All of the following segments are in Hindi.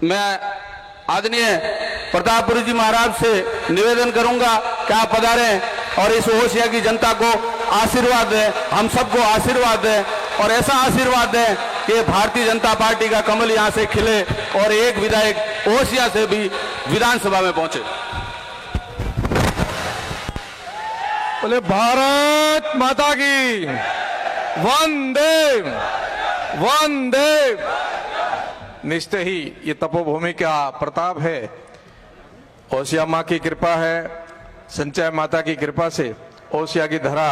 मैं आदरणीय प्रतापपुरी जी महाराज से निवेदन करूंगा कि आप पधारें और इस ओसिया की जनता को आशीर्वाद दें, हम सबको आशीर्वाद दें और ऐसा आशीर्वाद दें कि भारतीय जनता पार्टी का कमल यहां से खिले और एक विधायक ओसिया से भी विधानसभा में पहुंचे। बोले भारत माता की वंदे वंदे। निश्चय ही ये तपोभूमि का प्रताप है, ओसिया माँ की कृपा है, संचय माता की कृपा से ओसिया की धरा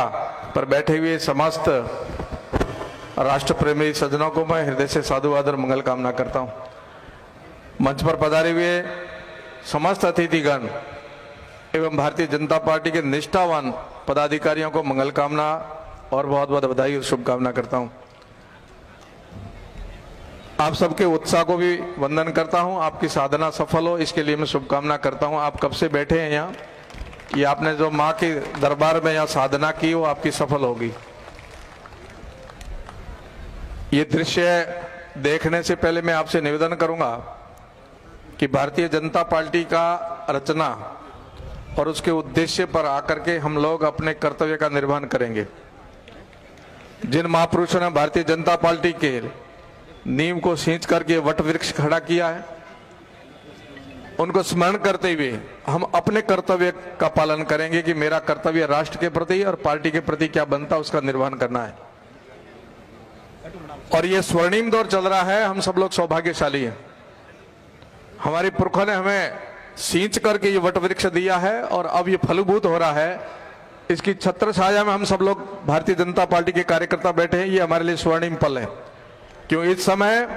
पर बैठे हुए समस्त राष्ट्र प्रेमी सज्जनों को मैं हृदय से साधु आदर मंगल कामना करता हूं। मंच पर पधारे हुए समस्त अतिथिगण एवं भारतीय जनता पार्टी के निष्ठावान पदाधिकारियों को मंगल कामना और बहुत बहुत बधाई और शुभकामना करता हूं। आप सबके उत्साह को भी वंदन करता हूं। आपकी साधना सफल हो इसके लिए मैं शुभकामना करता हूं। आप कब से बैठे हैं यहाँ, ये आपने जो माँ के दरबार में यहाँ साधना की वो आपकी सफल होगी। ये दृश्य देखने से पहले मैं आपसे निवेदन करूंगा कि भारतीय जनता पार्टी का रचना और उसके उद्देश्य पर आकर के हम लोग अपने कर्तव्य का निर्वहन करेंगे। जिन महापुरुषों ने भारतीय जनता पार्टी के नींव को सींच करके वट वृक्ष खड़ा किया है, उनको स्मरण करते हुए हम अपने कर्तव्य का पालन करेंगे कि मेरा कर्तव्य राष्ट्र के प्रति और पार्टी के प्रति क्या बनता है उसका निर्वहन करना है। और ये स्वर्णिम दौर चल रहा है, हम सब लोग सौभाग्यशाली हैं। हमारे पुरखों ने हमें सींच करके ये वट वृक्ष दिया है और अब ये फलीभूत हो रहा है। इसकी छत्र छाया में हम सब लोग भारतीय जनता पार्टी के कार्यकर्ता बैठे हैं। ये हमारे लिए स्वर्णिम पल है, क्यों इस समय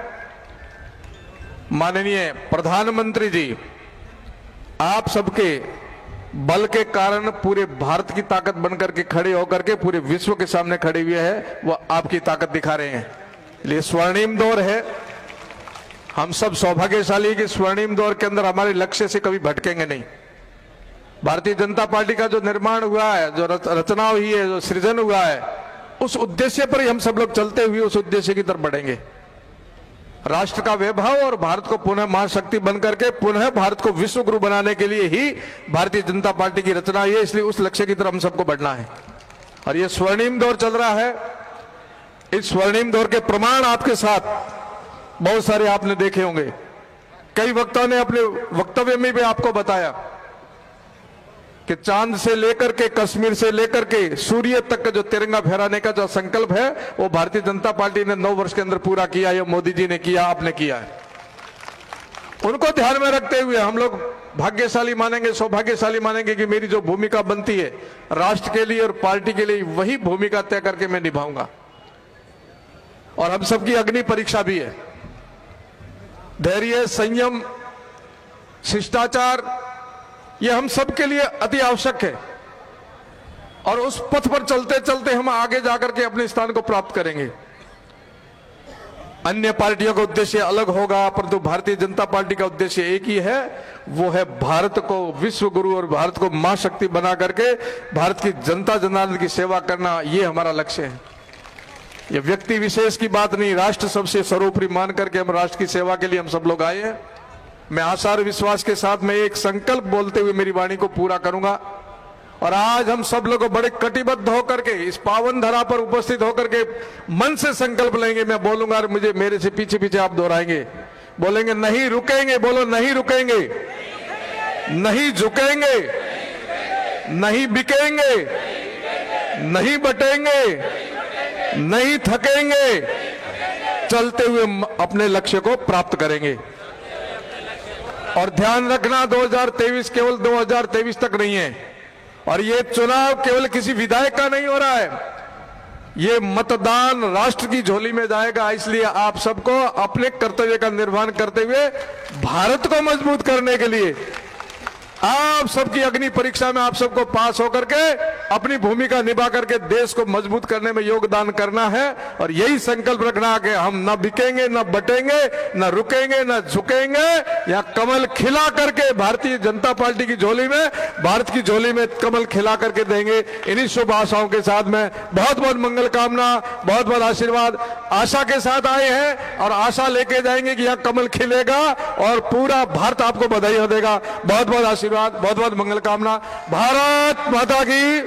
माननीय प्रधानमंत्री जी आप सबके बल के कारण पूरे भारत की ताकत बनकर के खड़े होकर के पूरे विश्व के सामने खड़े हुए हैं, वो आपकी ताकत दिखा रहे हैं। ये स्वर्णिम दौर है। हम सब सौभाग्यशाली कि स्वर्णिम दौर के अंदर हमारे लक्ष्य से कभी भटकेंगे नहीं। भारतीय जनता पार्टी का जो निर्माण हुआ है, जो रचना हुई है, जो सृजन हुआ है, उस उद्देश्य पर ही हम सब लोग चलते हुए उस उद्देश्य की तरफ बढ़ेंगे। राष्ट्र का वैभव और भारत को पुनः महाशक्ति बनकर के पुनः भारत को विश्व गुरु बनाने के लिए ही भारतीय जनता पार्टी की रचना है, इसलिए उस लक्ष्य की तरफ हम सबको बढ़ना है। और ये स्वर्णिम दौर चल रहा है। इस स्वर्णिम दौर के प्रमाण आपके साथ बहुत सारे आपने देखे होंगे। कई वक्ताओं ने अपने वक्तव्य में भी आपको बताया कि चांद से लेकर के कश्मीर से लेकर के सूर्य तक का जो तिरंगा फहराने का जो संकल्प है वो भारतीय जनता पार्टी ने 9 वर्ष के अंदर पूरा किया है। मोदी जी ने किया, आपने किया है। उनको ध्यान में रखते हुए हम लोग भाग्यशाली मानेंगे, सौभाग्यशाली मानेंगे कि मेरी जो भूमिका बनती है राष्ट्र के लिए और पार्टी के लिए, वही भूमिका तय करके मैं निभाऊंगा। और हम सबकी अग्नि परीक्षा भी है। धैर्य, संयम, शिष्टाचार, ये हम सबके लिए अति आवश्यक है। और उस पथ पर चलते चलते हम आगे जाकर के अपने स्थान को प्राप्त करेंगे। अन्य पार्टियों का उद्देश्य अलग होगा, परंतु भारतीय जनता पार्टी का उद्देश्य एक ही है, वो है भारत को विश्व गुरु और भारत को महाशक्ति बना करके भारत की जनता जनार्दन की सेवा करना, ये हमारा लक्ष्य है। ये व्यक्ति विशेष की बात नहीं, राष्ट्र सबसे सर्वोपरि मान करके हम राष्ट्र की सेवा के लिए हम सब लोग आए हैं। मैं आशा और विश्वास के साथ में एक संकल्प बोलते हुए मेरी वाणी को पूरा करूंगा। और आज हम सब लोग बड़े कटिबद्ध होकर के इस पावन धरा पर उपस्थित होकर के मन से संकल्प लेंगे। मैं बोलूंगा और मुझे मेरे से पीछे पीछे आप दोहराएंगे, बोलेंगे नहीं रुकेंगे। बोलो नहीं रुकेंगे, नहीं झुकेंगे, नहीं बिकेंगे, नहीं बटेंगे, नहीं थकेंगे, चलते हुए अपने लक्ष्य को प्राप्त करेंगे। और ध्यान रखना 2023 केवल 2023 तक नहीं है। और ये चुनाव केवल किसी विधायक का नहीं हो रहा है, ये मतदान राष्ट्र की झोली में जाएगा। इसलिए आप सबको अपने कर्तव्य का निर्वहन करते हुए भारत को मजबूत करने के लिए आप सबकी अग्नि परीक्षा में आप सबको पास होकर के अपनी भूमिका निभा करके देश को मजबूत करने में योगदान करना है और यही संकल्प रखना कि हम न बिकेंगे, न बटेंगे, न रुकेंगे, न झुकेंगे। या कमल खिला करके भारतीय जनता पार्टी की झोली में, भारत की झोली में कमल खिला करके देंगे। इन्हीं शुभ आशाओं के साथ में बहुत बहुत मंगल कामना, बहुत बहुत आशीर्वाद आशा के साथ आए हैं और आशा लेके जाएंगे कि यहाँ कमल खिलेगा और पूरा भारत आपको बधाई देगा। बहुत बहुत आशीर्वाद, बहुत बहुत मंगल कामना। भारत माता की